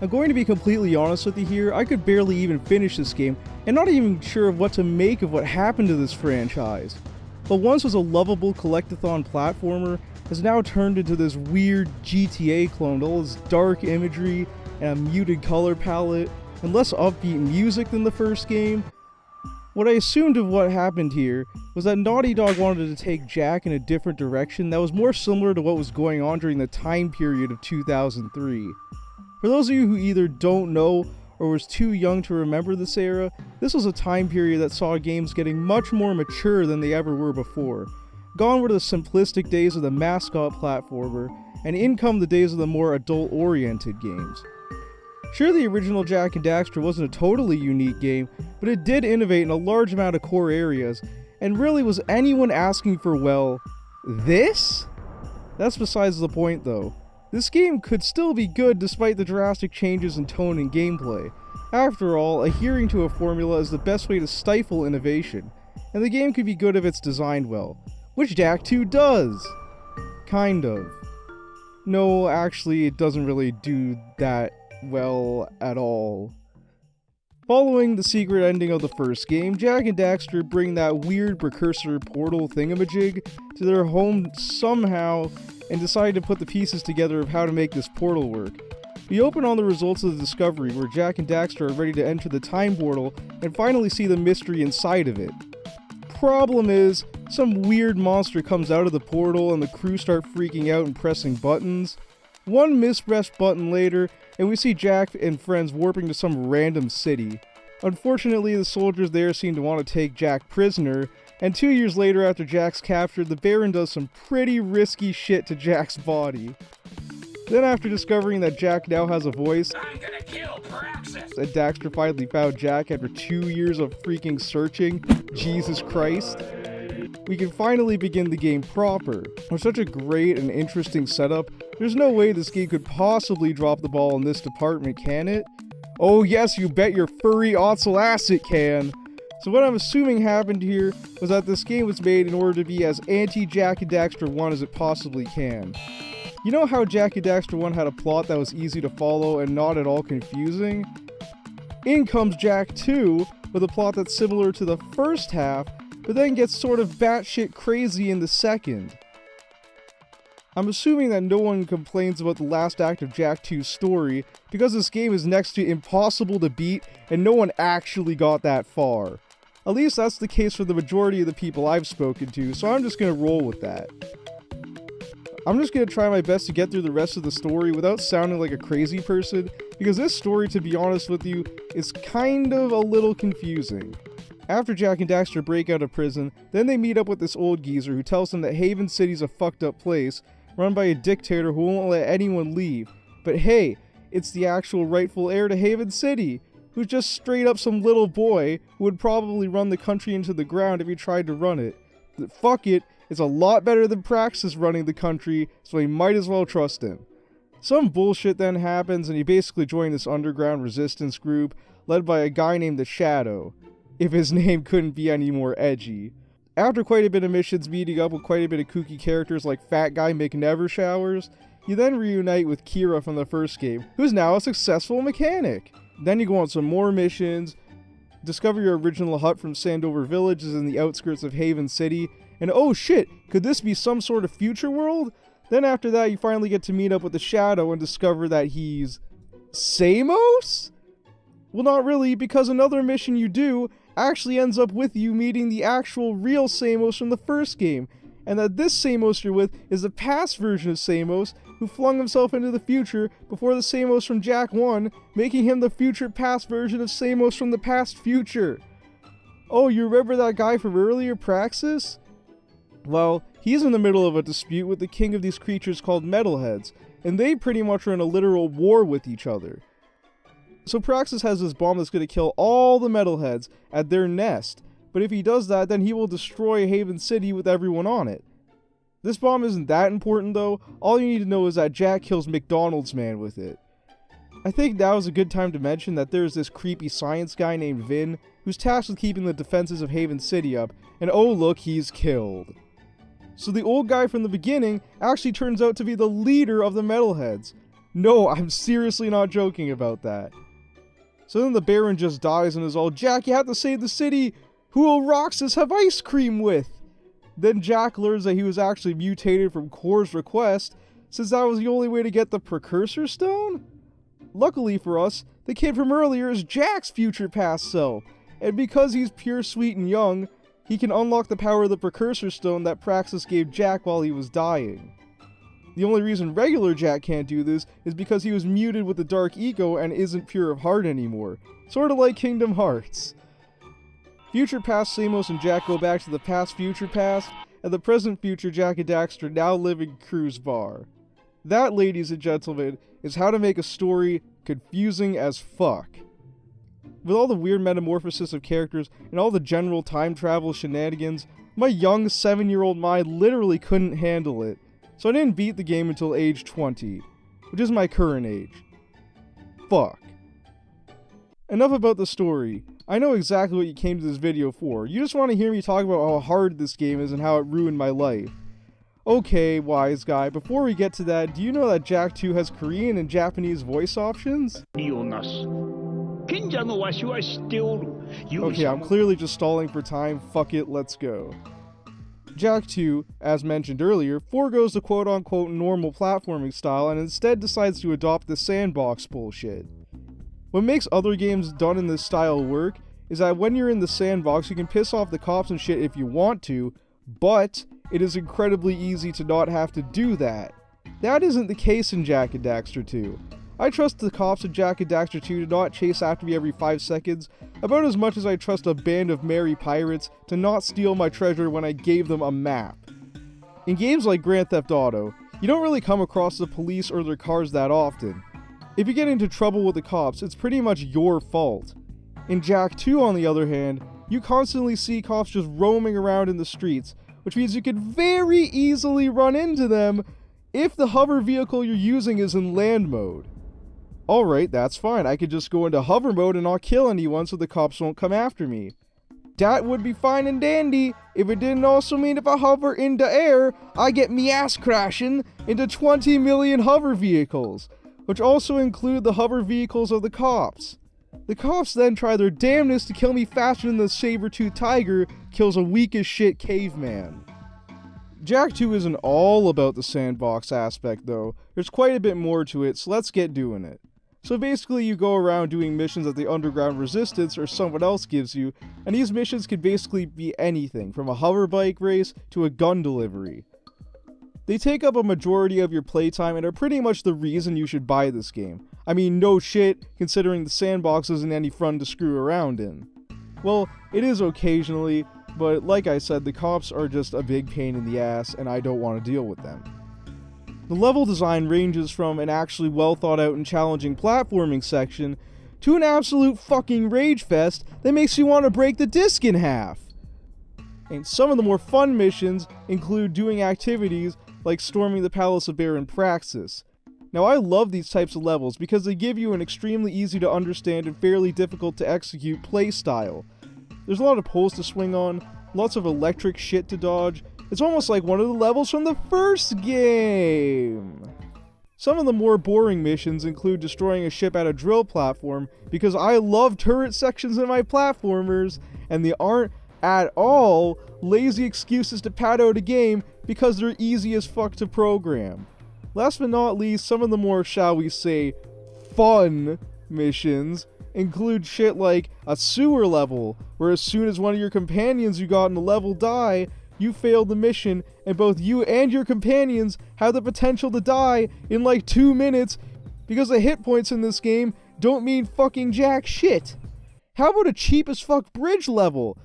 I'm going to be completely honest with you here, I could barely even finish this game, and not even sure of what to make of what happened to this franchise. What once was a lovable collectathon platformer has now turned into this weird GTA clone with all this dark imagery and a muted color palette, and less upbeat music than the first game. What I assumed of what happened here was that Naughty Dog wanted to take Jak in a different direction that was more similar to what was going on during the time period of 2003. For those of you who either don't know or was too young to remember this era, this was a time period that saw games getting much more mature than they ever were before. Gone were the simplistic days of the mascot platformer, and in come the days of the more adult-oriented games. Sure, the original Jak and Daxter wasn't a totally unique game, but it did innovate in a large amount of core areas, and really was anyone asking for, well, this? That's besides the point though. This game could still be good despite the drastic changes in tone and gameplay. After all, adhering to a formula is the best way to stifle innovation, and the game could be good if it's designed well, which Jak 2 does! Kind of. No, actually, it doesn't really do that well at all. Following the secret ending of the first game, Jak and Daxter bring that weird precursor portal thingamajig to their home somehow, and decide to put the pieces together of how to make this portal work. We open on the results of the discovery where Jak and Daxter are ready to enter the time portal and finally see the mystery inside of it. Problem is, some weird monster comes out of the portal and the crew start freaking out and pressing buttons. One mispressed button later, and we see Jak and friends warping to some random city. Unfortunately, the soldiers there seem to want to take Jak prisoner, and 2 years later after Jak's captured, the Baron does some pretty risky shit to Jak's body. Then after discovering that Jak now has a voice, I'm gonna kill Praxis! And Daxter finally found Jak after 2 years of freaking searching, Jesus Christ, we can finally begin the game proper. With such a great and interesting setup, there's no way this game could possibly drop the ball in this department, can it? Oh yes, you bet your furry Otzel ass it can! So what I'm assuming happened here was that this game was made in order to be as anti-Jak and Daxter 1 as it possibly can. You know how Jak and Daxter 1 had a plot that was easy to follow and not at all confusing? In comes Jak 2 with a plot that's similar to the first half, but then gets sort of batshit crazy in the second. I'm assuming that no one complains about the last act of Jak 2's story, because this game is next to impossible to beat and no one actually got that far. At least that's the case for the majority of the people I've spoken to, so I'm just gonna roll with that. I'm just gonna try my best to get through the rest of the story without sounding like a crazy person, because this story, to be honest with you, is kind of a little confusing. After Jak and Daxter break out of prison, then they meet up with this old geezer who tells them that Haven City's a fucked up place, run by a dictator who won't let anyone leave. But hey, it's the actual rightful heir to Haven City, who's just straight up some little boy who would probably run the country into the ground if he tried to run it. But fuck it, it's a lot better than Praxis running the country, so he might as well trust him. Some bullshit then happens and he basically joined this underground resistance group, led by a guy named the Shadow, if his name couldn't be any more edgy. After quite a bit of missions meeting up with quite a bit of kooky characters like Fat Guy McNevershowers, you then reunite with Kira from the first game, who's now a successful mechanic. Then you go on some more missions, discover your original hut from Sandover Village is in the outskirts of Haven City, and oh shit, could this be some sort of future world? Then after that you finally get to meet up with the Shadow and discover that he's Samos? Well, not really, because another mission you do actually ends up with you meeting the actual real Samos from the first game, and that this Samos you're with is the past version of Samos, who flung himself into the future before the Samos from Jak 1, making him the future past version of Samos from the past future. Oh, you remember that guy from earlier, Praxis? Well, he's in the middle of a dispute with the king of these creatures called Metalheads, and they pretty much are in a literal war with each other. So Praxis has this bomb that's going to kill all the Metalheads at their nest, but if he does that, then he will destroy Haven City with everyone on it. This bomb isn't that important though, all you need to know is that Jak kills McDonald's man with it. I think now is a good time to mention that there's this creepy science guy named Vin, who's tasked with keeping the defenses of Haven City up, and oh look, he's killed. So the old guy from the beginning actually turns out to be the leader of the Metalheads. No, I'm seriously not joking about that. So then the Baron just dies and is all, "Jak, you have to save the city! Who will Roxas have ice cream with?" Then Jak learns that he was actually mutated from Kor's request, since that was the only way to get the Precursor Stone? Luckily for us, the kid from earlier is Jak's future past self, and because he's pure, sweet, and young, he can unlock the power of the Precursor Stone that Praxis gave Jak while he was dying. The only reason regular Jak can't do this is because he was muted with the Dark Eco and isn't pure of heart anymore, sorta like Kingdom Hearts. Future past Samos and Jak go back to the past future past, and the present future Jak and Daxter now live in Crew's Bar. That, ladies and gentlemen, is how to make a story confusing as fuck. With all the weird metamorphosis of characters and all the general time travel shenanigans, my young 7-year-old mind literally couldn't handle it, so I didn't beat the game until age 20, which is my current age. Fuck. Enough about the story. I know exactly what you came to this video for. You just want to hear me talk about how hard this game is and how it ruined my life. Okay, wise guy, before we get to that, do you know that Jak 2 has Korean and Japanese voice options? Okay, I'm clearly just stalling for time. Fuck it, let's go. Jak 2, as mentioned earlier, foregoes the quote-unquote normal platforming style and instead decides to adopt the sandbox bullshit. What makes other games done in this style work is that when you're in the sandbox you can piss off the cops and shit if you want to, but it is incredibly easy to not have to do that. That isn't the case in Jak and Daxter 2. I trust the cops in Jak and Daxter 2 to not chase after me every 5 seconds, about as much as I trust a band of merry pirates to not steal my treasure when I gave them a map. In games like Grand Theft Auto, you don't really come across the police or their cars that often. If you get into trouble with the cops, it's pretty much your fault. In Jak 2, on the other hand, you constantly see cops just roaming around in the streets, which means you can very easily run into them if the hover vehicle you're using is in land mode. Alright, that's fine, I could just go into hover mode and not kill anyone so the cops won't come after me. That would be fine and dandy if it didn't also mean if I hover into air, I get me ass crashing into 20 million hover vehicles, which also include the hover vehicles of the cops. The cops then try their damnedest to kill me faster than the saber-toothed tiger kills a weak as shit caveman. Jak 2 isn't all about the sandbox aspect though, there's quite a bit more to it, so let's get doing it. So basically you go around doing missions that the Underground Resistance or someone else gives you, and these missions can basically be anything, from a hover bike race to a gun delivery. They take up a majority of your playtime and are pretty much the reason you should buy this game. I mean, no shit, considering the sandbox isn't any fun to screw around in. Well, it is occasionally, but like I said, the cops are just a big pain in the ass and I don't want to deal with them. The level design ranges from an actually well thought out and challenging platforming section to an absolute fucking rage fest that makes you want to break the disc in half. And some of the more fun missions include doing activities like storming the Palace of Baron Praxis. Now I love these types of levels because they give you an extremely easy to understand and fairly difficult to execute playstyle. There's a lot of poles to swing on, lots of electric shit to dodge. It's almost like one of the levels from the first game. Some of the more boring missions include destroying a ship at a drill platform because I love turret sections in my platformers, and they aren't at all lazy excuses to pad out a game because they're easy as fuck to program. Last but not least, some of the more, shall we say, fun missions include shit like a sewer level, where as soon as one of your companions you got in the level die, you failed the mission, and both you and your companions have the potential to die in like 2 minutes because the hit points in this game don't mean fucking jack shit. How about a cheap as fuck bridge level?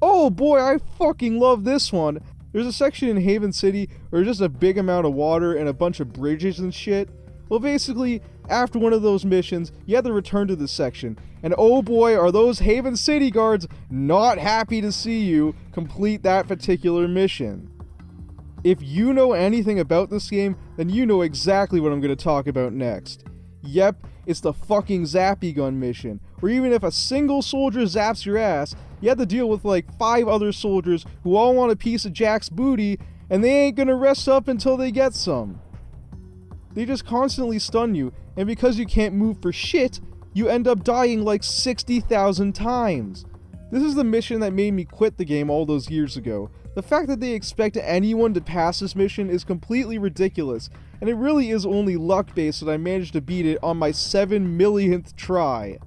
Oh boy, I fucking love this one. There's a section in Haven City where there's just a big amount of water and a bunch of bridges and shit. Well, basically, after one of those missions, you have to return to this section. And oh boy, are those Haven City guards not happy to see you complete that particular mission. If you know anything about this game, then you know exactly what I'm going to talk about next. Yep, it's the fucking Zappy Gun mission, or even if a single soldier zaps your ass, you have to deal with like 5 other soldiers who all want a piece of Jak's booty, and they ain't gonna rest up until they get some. They just constantly stun you, and because you can't move for shit, you end up dying like 60,000 times. This is the mission that made me quit the game all those years ago. The fact that they expect anyone to pass this mission is completely ridiculous, and it really is only luck based that I managed to beat it on my 7 millionth try.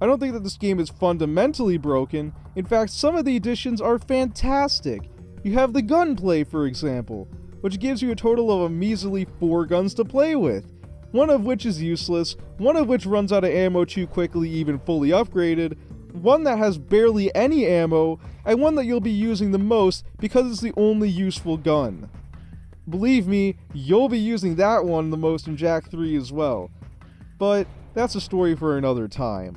I don't think that this game is fundamentally broken. In fact, some of the additions are fantastic. You have the gunplay, for example, which gives you a total of a measly 4 guns to play with. One of which is useless, one of which runs out of ammo too quickly even fully upgraded, one that has barely any ammo, and one that you'll be using the most because it's the only useful gun. Believe me, you'll be using that one the most in Jak 3 as well. But that's a story for another time.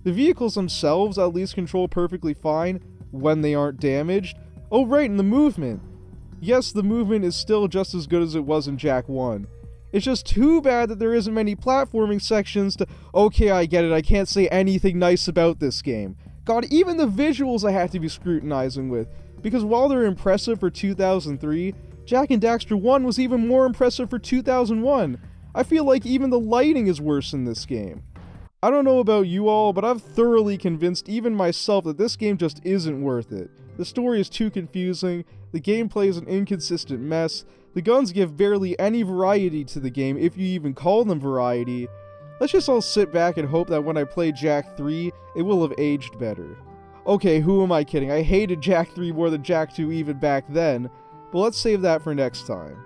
The vehicles themselves at least control perfectly fine when they aren't damaged. Oh right, and the movement. Yes, the movement is still just as good as it was in Jak 1. It's just too bad that there isn't many platforming sections to... Okay, I get it, I can't say anything nice about this game. God, even the visuals I have to be scrutinizing with, because while they're impressive for 2003, Jak and Daxter 1 was even more impressive for 2001. I feel like even the lighting is worse in this game. I don't know about you all, but I've thoroughly convinced even myself that this game just isn't worth it. The story is too confusing, the gameplay is an inconsistent mess, the guns give barely any variety to the game, if you even call them variety. Let's just all sit back and hope that when I play Jak 3, it will have aged better. Okay, who am I kidding? I hated Jak 3 more than Jak 2 even back then, but let's save that for next time.